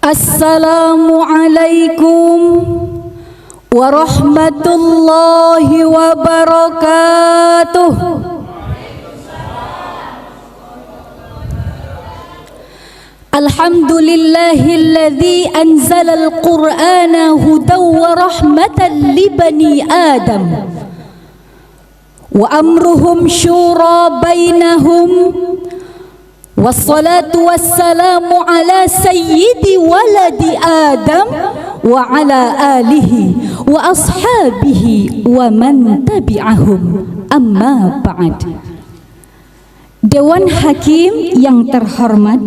Assalamualaikum warahmatullahi wabarakatuh. Alhamdulillahilladzi anzalal qur'ana hudaw wa rahmatan li bani Adam wa amruhum syura bainahum. Wassalatu wassalamu ala sayyidi waladi Adam wa ala alihi wa ashabihi wa man tabi'ahum, amma ba'd. Dewan Hakim yang terhormat,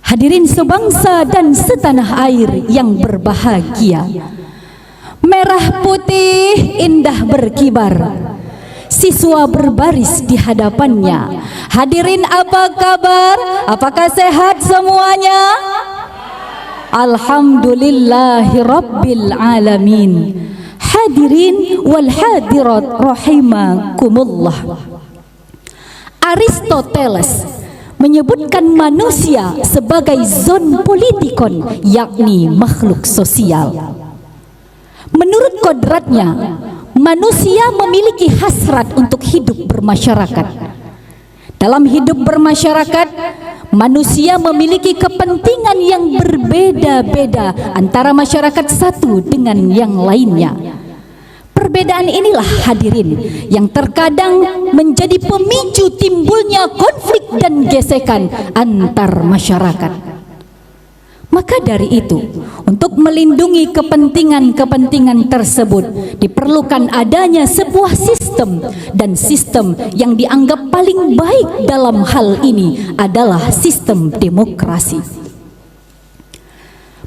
hadirin sebangsa dan setanah air yang berbahagia, merah putih indah berkibar, siswa berbaris di hadapannya. Hadirin apa kabar? Apakah sehat semuanya? Alhamdulillahi Rabbil Alamin. Hadirin wal hadirat rahimakumullah. Aristoteles menyebutkan manusia sebagai zon politikon, yakni makhluk sosial. Menurut kodratnya, manusia memiliki hasrat untuk hidup bermasyarakat. Dalam hidup bermasyarakat, manusia memiliki kepentingan yang berbeda-beda antara masyarakat satu dengan yang lainnya. Perbedaan inilah hadirin yang terkadang menjadi pemicu timbulnya konflik dan gesekan antar masyarakat. Maka dari itu, untuk melindungi kepentingan-kepentingan tersebut, diperlukan adanya sebuah sistem, dan sistem yang dianggap paling baik dalam hal ini adalah sistem demokrasi.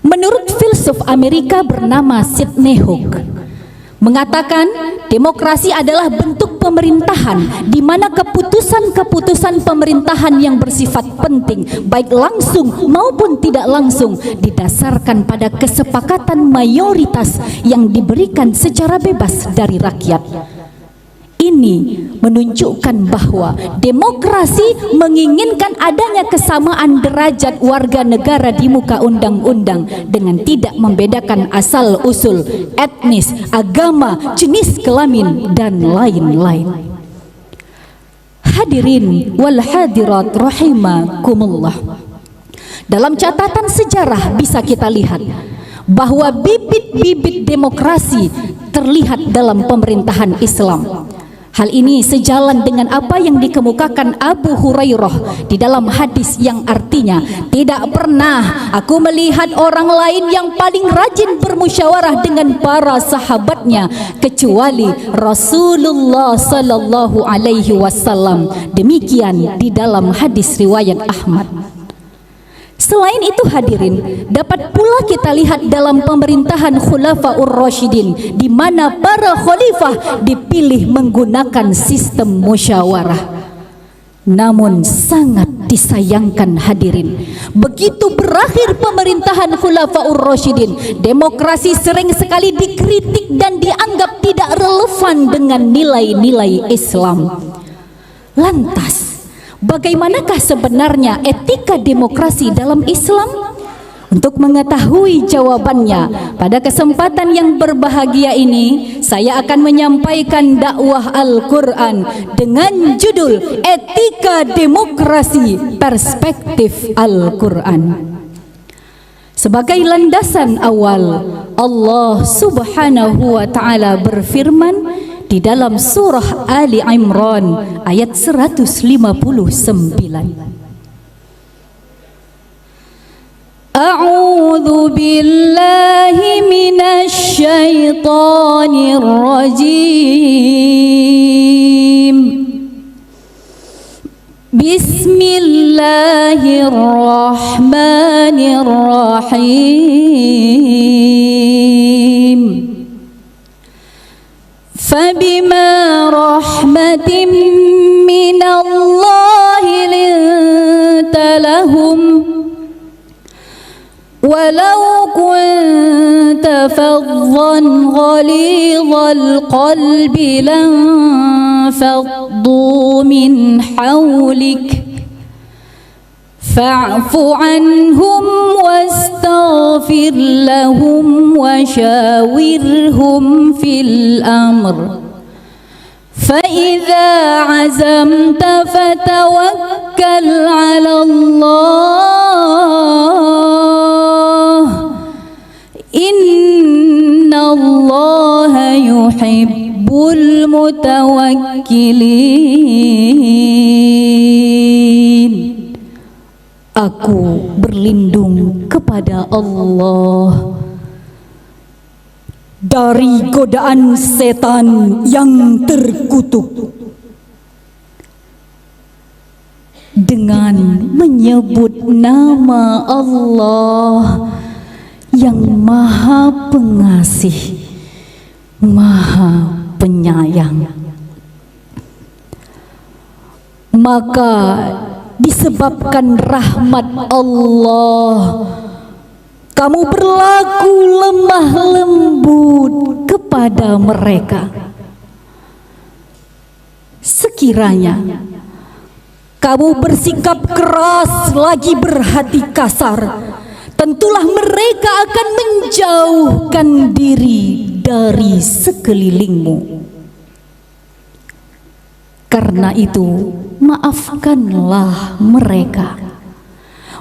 Menurut filsuf Amerika bernama Sidney Hook, mengatakan demokrasi adalah bentuk pemerintahan di mana keputusan-keputusan pemerintahan yang bersifat penting, baik langsung maupun tidak langsung, didasarkan pada kesepakatan mayoritas yang diberikan secara bebas dari rakyat. Ini menunjukkan bahwa demokrasi menginginkan adanya kesamaan derajat warga negara di muka undang-undang dengan tidak membedakan asal-usul, etnis, agama, jenis kelamin, dan lain-lain. Hadirin wal hadirat rahimakumullah. Dalam catatan sejarah bisa kita lihat bahwa bibit-bibit demokrasi terlihat dalam pemerintahan Islam. Hal ini sejalan dengan apa yang dikemukakan Abu Hurairah di dalam hadis yang artinya, tidak pernah aku melihat orang lain yang paling rajin bermusyawarah dengan para sahabatnya kecuali Rasulullah sallallahu alaihi wasallam. Demikian di dalam hadis riwayat Ahmad. Selain itu hadirin, dapat pula kita lihat dalam pemerintahan Khulafaur Rasyidin, di mana para khalifah dipilih menggunakan sistem musyawarah. Namun sangat disayangkan hadirin, begitu berakhir pemerintahan Khulafaur Rasyidin, demokrasi sering sekali dikritik dan dianggap tidak relevan dengan nilai-nilai Islam. Lantas, bagaimanakah sebenarnya etika demokrasi dalam Islam? Untuk mengetahui jawabannya, pada kesempatan yang berbahagia ini, saya akan menyampaikan dakwah Al-Quran dengan judul Etika Demokrasi Perspektif Al-Quran. Sebagai landasan awal, Allah Subhanahu wa Ta'ala berfirman di dalam surah Ali Imran ayat 159. A'udzu billahi minasy syaithanir rajim. Bismillahirrahmanirrahim. Fabima rahmatin minallahi linta lahum walau kunta faddan ghalidhal qalbi lanfaddu min hawlik fa'fu anhum wastaghfir fastaghfir lahum wa syawirhum fil amr fa idza azamta fatawakkal 'ala Allah innallaha yuhibbul mutawakkilin. Aku berlindung kepada Allah dari godaan setan yang terkutuk dengan menyebut nama Allah yang Maha Pengasih, Maha Penyayang. Maka disebabkan rahmat Allah, kamu berlaku lemah lembut kepada mereka. Sekiranya kamu bersikap keras lagi berhati kasar, tentulah mereka akan menjauhkan diri dari sekelilingmu. Karena itu, maafkanlah mereka,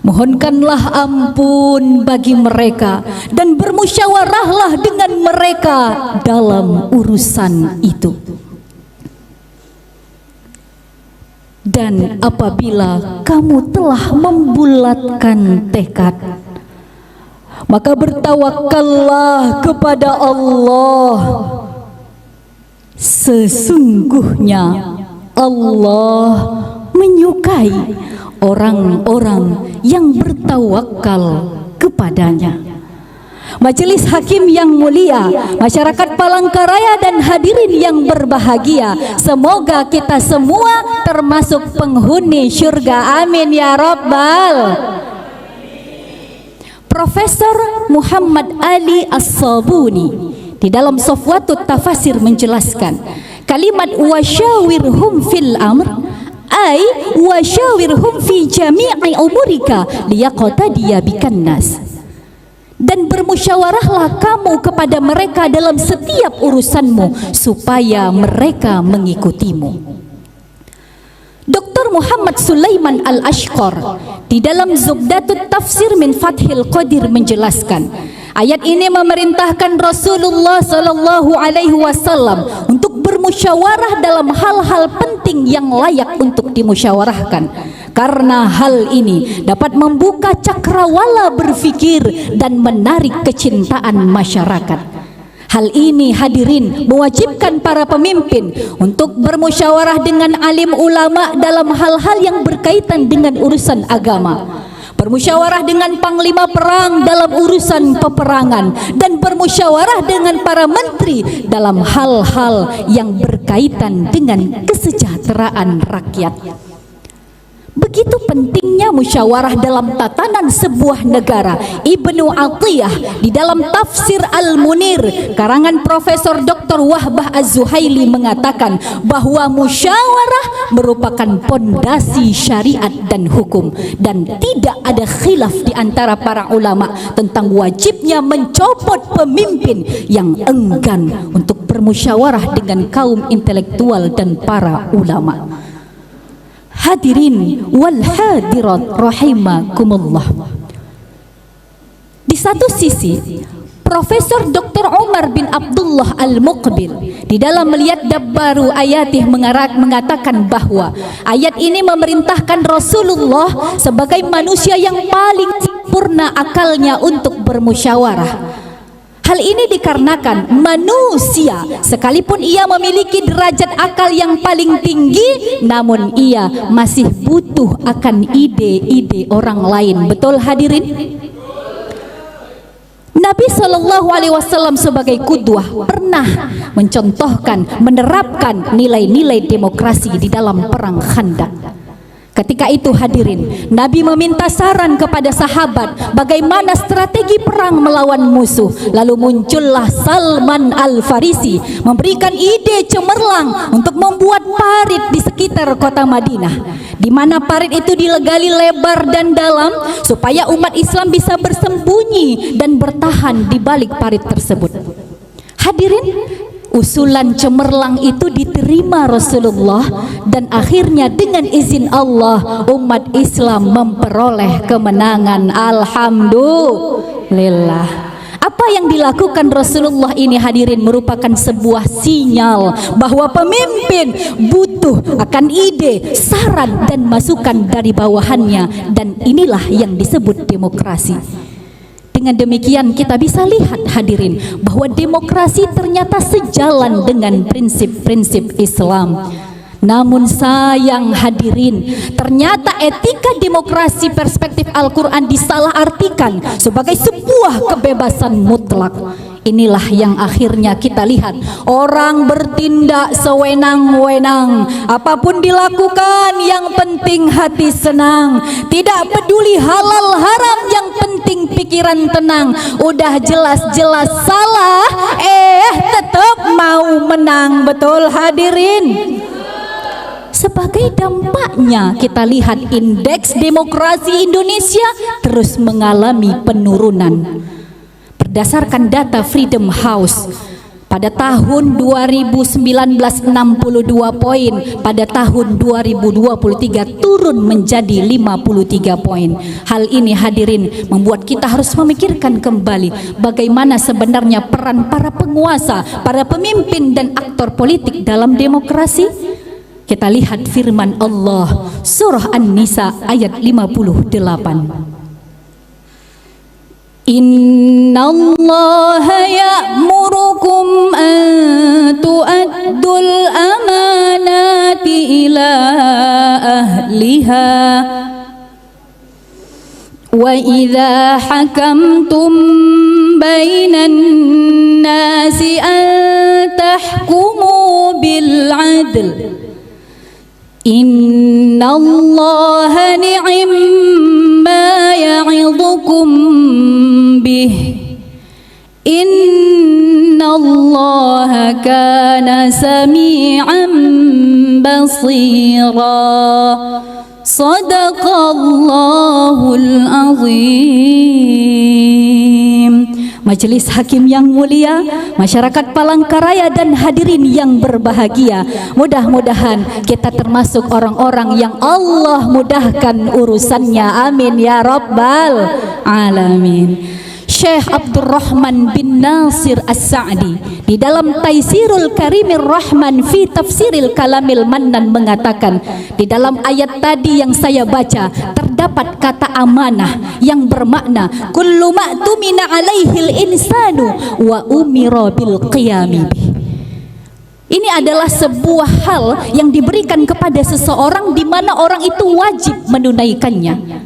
mohonkanlah ampun bagi mereka, dan bermusyawarahlah dengan mereka dalam urusan itu. Dan apabila kamu telah membulatkan tekad, maka bertawakallah kepada Allah. Sesungguhnya Allah menyukai orang-orang yang bertawakal kepadanya. Majelis hakim yang mulia, masyarakat Palangkaraya dan hadirin yang berbahagia, semoga kita semua termasuk penghuni syurga, amin ya rabbal. Profesor Muhammad Ali As-Sabuni di dalam Safwatut Tafasir menjelaskan, kalimat wasyawirhum fil amr ay wasyawirhum fi jami'i umurika liyaqtadiya bikan nas. Dan bermusyawarahlah kamu kepada mereka dalam setiap urusanmu supaya mereka mengikutimu. Dr. Muhammad Sulaiman Al-Ashqar di dalam Zubdatut Tafsir min Fathil Qadir menjelaskan, ayat ini memerintahkan Rasulullah sallallahu alaihi wasallam untuk bermusyawarah dalam hal-hal penting yang layak untuk dimusyawarahkan, karena hal ini dapat membuka cakrawala berfikir dan menarik kecintaan masyarakat. Hal ini hadirin mewajibkan para pemimpin untuk bermusyawarah dengan alim ulama dalam hal-hal yang berkaitan dengan urusan agama, bermusyawarah dengan panglima perang dalam urusan peperangan, dan bermusyawarah dengan para menteri dalam hal-hal yang berkaitan dengan kesejahteraan rakyat. Begitu pentingnya musyawarah dalam tatanan sebuah negara. Ibnu Atiyah di dalam Tafsir Al-Munir karangan Profesor Dr. Wahbah Az-Zuhaili mengatakan bahwa musyawarah merupakan pondasi syariat dan hukum, dan tidak ada khilaf di antara para ulama tentang wajibnya mencopot pemimpin yang enggan untuk bermusyawarah dengan kaum intelektual dan para ulama. Hadirin wal hadirat rahimakumullah. Di satu sisi, Profesor Dr. Umar bin Abdullah Al-Muqbil di dalam melihat Dabbaru Ayatih mengatakan bahwa ayat ini memerintahkan Rasulullah sebagai manusia yang paling sempurna akalnya untuk bermusyawarah. Hal ini dikarenakan manusia sekalipun ia memiliki derajat akal yang paling tinggi, namun ia masih butuh akan ide-ide orang lain. Betul hadirin? Nabi SAW sebagai qudwah pernah mencontohkan, menerapkan nilai-nilai demokrasi di dalam perang Khandaq. Ketika itu hadirin, Nabi meminta saran kepada sahabat bagaimana strategi perang melawan musuh. Lalu muncullah Salman Al-Farisi memberikan ide cemerlang untuk membuat parit di sekitar kota Madinah, di mana parit itu dilegali lebar dan dalam supaya umat Islam bisa bersembunyi dan bertahan di balik parit tersebut. Hadirin, usulan cemerlang itu diterima Rasulullah dan akhirnya dengan izin Allah umat Islam memperoleh kemenangan. Alhamdulillah. Apa yang dilakukan Rasulullah ini hadirin merupakan sebuah sinyal bahwa pemimpin butuh akan ide, saran dan masukan dari bawahannya, dan inilah yang disebut demokrasi. Dengan demikian kita bisa lihat hadirin bahwa demokrasi ternyata sejalan dengan prinsip-prinsip Islam. Namun sayang hadirin, ternyata etika demokrasi perspektif Al-Quran disalahartikan sebagai sebuah kebebasan mutlak. Inilah yang akhirnya kita lihat, orang bertindak sewenang-wenang, apapun dilakukan yang penting hati senang, tidak peduli halal haram, yang penting pikiran tenang. Udah jelas-jelas salah, tetap mau menang. Betul hadirin? Sebagai dampaknya kita lihat indeks demokrasi Indonesia terus mengalami penurunan. Berdasarkan data Freedom House, pada tahun 2019 62 poin, pada tahun 2023 turun menjadi 53 poin. Hal ini hadirin membuat kita harus memikirkan kembali bagaimana sebenarnya peran para penguasa, para pemimpin dan aktor politik dalam demokrasi. Kita lihat firman Allah surah An-Nisa ayat 58. Innallaha ya'murukum an tu'addul amanati ila ahliha wa idza hakamtum bainan nasi an tahkumu bil 'adl. Innallaha ni'ma ya'idhukum bih. Innallaha kana sami'an basira. Sadaqallahul azim. Majelis Hakim yang mulia, masyarakat Palangkaraya dan hadirin yang berbahagia, mudah-mudahan kita termasuk orang-orang yang Allah mudahkan urusannya. Amin ya rabbal alamin. Syekh Abdurrahman bin Nasir As-Sa'di di dalam Taisirul Karimir Rahman fi Tafsiril Kalamil Mannan mengatakan, di dalam ayat tadi yang saya baca terdapat kata amanah yang bermakna kullu ma'tumina alaihil insanu wa umira bil qiyami bih. Ini adalah sebuah hal yang diberikan kepada seseorang di mana orang itu wajib menunaikannya.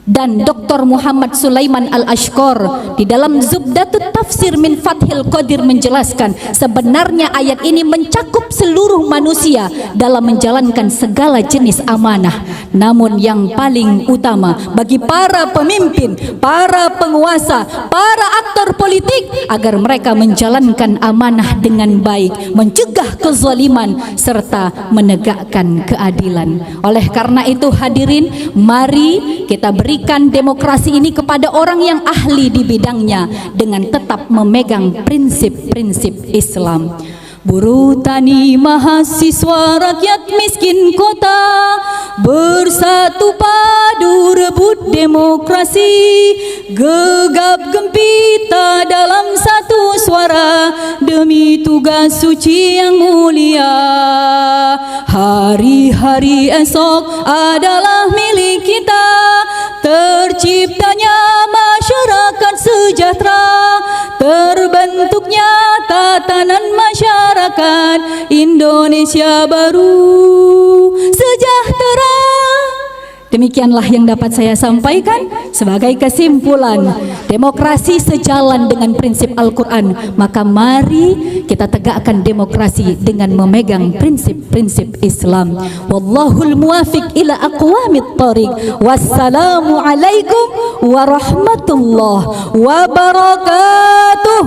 Dan Dr. Muhammad Sulaiman Al-Ashqar di dalam Zubdatut Tafsir min Fathil Qadir menjelaskan, sebenarnya ayat ini mencakup seluruh manusia dalam menjalankan segala jenis amanah. Namun yang paling utama bagi para pemimpin, para penguasa, para aktor politik agar mereka menjalankan amanah dengan baik, mencegah kezaliman serta menegakkan keadilan. Oleh karena itu hadirin, mari kita berikan demokrasi ini kepada orang yang ahli di bidangnya dengan tetap memegang prinsip-prinsip Islam. Buruh tani, mahasiswa, rakyat miskin kota bersatu padu rebut demokrasi, gegap gempita dalam satu suara demi tugas suci yang mulia. Hari-hari esok adalah milik kita, terciptanya masyarakat sejahtera, terbentuknya tatanan masyarakat Indonesia baru, sejahtera Demikianlah yang dapat saya sampaikan sebagai kesimpulan. Demokrasi sejalan dengan prinsip Al-Quran, maka mari kita tegakkan demokrasi dengan memegang prinsip-prinsip Islam. Wallahul muwafiq ila aqwamit thoriq. Wassalamu alaikum warahmatullahi wabarakatuh.